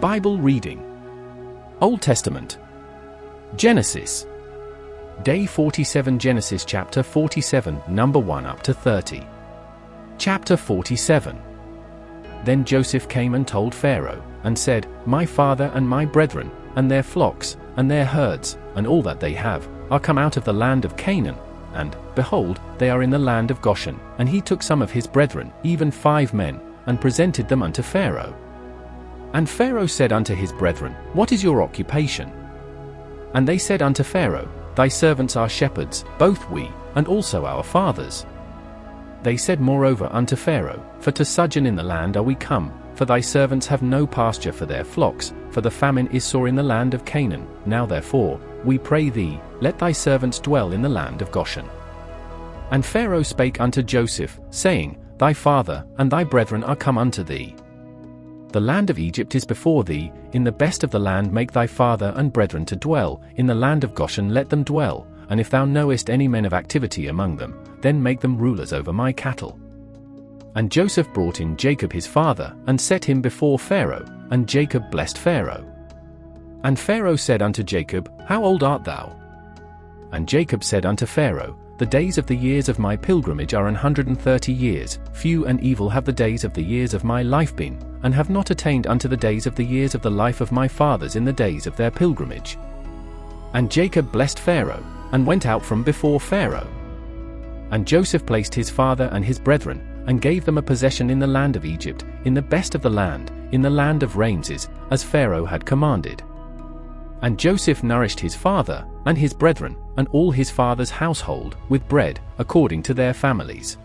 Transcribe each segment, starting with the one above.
Bible reading. Old Testament. Genesis. Day 47. Genesis chapter 47, number 1 up to 30. Chapter 47. Then Joseph came and told Pharaoh, and said, My father and my brethren, and their flocks, and their herds, and all that they have, are come out of the land of Canaan, and, behold, they are in the land of Goshen. And he took some of his brethren, even 5 men, and presented them unto Pharaoh. And Pharaoh said unto his brethren, What is your occupation? And they said unto Pharaoh, Thy servants are shepherds, both we, and also our fathers. They said moreover unto Pharaoh, For to sojourn in the land are we come, for thy servants have no pasture for their flocks, for the famine is sore in the land of Canaan. Now therefore, we pray thee, let thy servants dwell in the land of Goshen. And Pharaoh spake unto Joseph, saying, Thy father and thy brethren are come unto thee. The land of Egypt is before thee, in the best of the land make thy father and brethren to dwell, in the land of Goshen let them dwell, and if thou knowest any men of activity among them, then make them rulers over my cattle. And Joseph brought in Jacob his father, and set him before Pharaoh, and Jacob blessed Pharaoh. And Pharaoh said unto Jacob, How old art thou? And Jacob said unto Pharaoh, The days of the years of my pilgrimage are 130 years, few and evil have the days of the years of my life been, and have not attained unto the days of the years of the life of my fathers in the days of their pilgrimage. And Jacob blessed Pharaoh, and went out from before Pharaoh. And Joseph placed his father and his brethren, and gave them a possession in the land of Egypt, in the best of the land, in the land of Ramses, as Pharaoh had commanded. And Joseph nourished his father, and his brethren, and all his father's household, with bread, according to their families.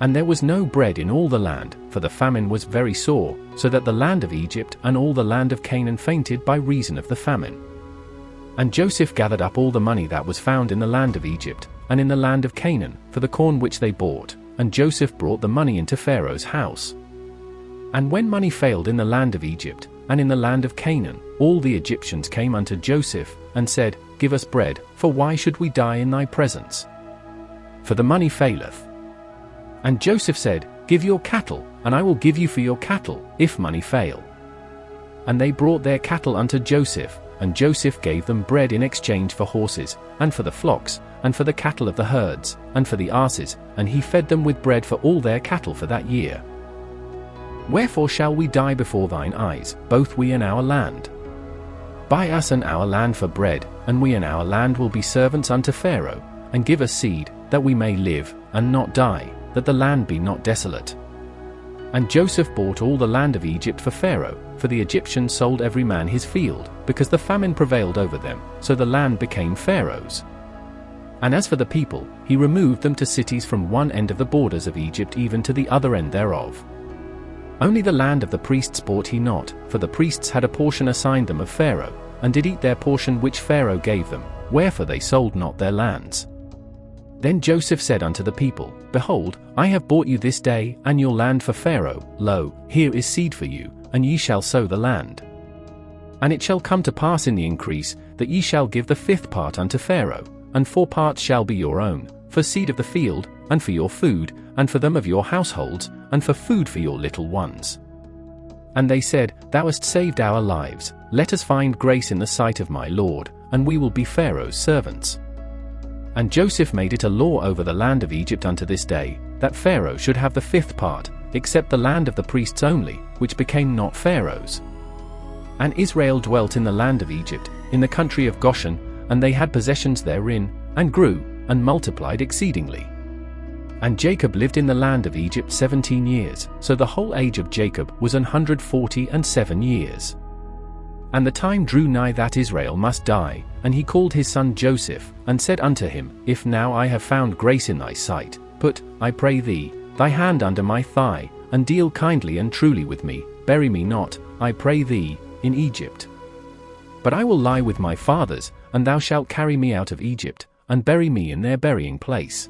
And there was no bread in all the land, for the famine was very sore, so that the land of Egypt and all the land of Canaan fainted by reason of the famine. And Joseph gathered up all the money that was found in the land of Egypt, and in the land of Canaan, for the corn which they bought, and Joseph brought the money into Pharaoh's house. And when money failed in the land of Egypt, and in the land of Canaan, all the Egyptians came unto Joseph, and said, Give us bread, for why should we die in thy presence? For the money faileth. And Joseph said, Give your cattle, and I will give you for your cattle, if money fail. And they brought their cattle unto Joseph, and Joseph gave them bread in exchange for horses, and for the flocks, and for the cattle of the herds, and for the asses, and he fed them with bread for all their cattle for that year. Wherefore shall we die before thine eyes, both we and our land? Buy us and our land for bread, and we and our land will be servants unto Pharaoh, and give us seed, that we may live, and not die, that the land be not desolate. And Joseph bought all the land of Egypt for Pharaoh, for the Egyptians sold every man his field, because the famine prevailed over them, so the land became Pharaoh's. And as for the people, he removed them to cities from one end of the borders of Egypt even to the other end thereof. Only the land of the priests bought he not, for the priests had a portion assigned them of Pharaoh, and did eat their portion which Pharaoh gave them, wherefore they sold not their lands. Then Joseph said unto the people, Behold, I have bought you this day and your land for Pharaoh. Lo, here is seed for you, and ye shall sow the land. And it shall come to pass in the increase, that ye shall give the 5th part unto Pharaoh, and 4 parts shall be your own, for seed of the field, and for your food, and for them of your households, and for food for your little ones. And they said, Thou hast saved our lives, let us find grace in the sight of my Lord, and we will be Pharaoh's servants. And Joseph made it a law over the land of Egypt unto this day, that Pharaoh should have the 5th part, except the land of the priests only, which became not Pharaoh's. And Israel dwelt in the land of Egypt, in the country of Goshen, and they had possessions therein, and grew, and multiplied exceedingly. And Jacob lived in the land of Egypt 17 years, so the whole age of Jacob was 147 years. And the time drew nigh that Israel must die, and he called his son Joseph, and said unto him, If now I have found grace in thy sight, put, I pray thee, thy hand under my thigh, and deal kindly and truly with me, bury me not, I pray thee, in Egypt. But I will lie with my fathers, and thou shalt carry me out of Egypt, and bury me in their burying place.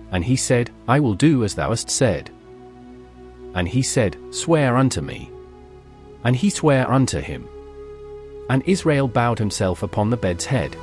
And he said, I will do as thou hast said. And he said, Swear unto me. And he sware unto him. And Israel bowed himself upon the bed's head.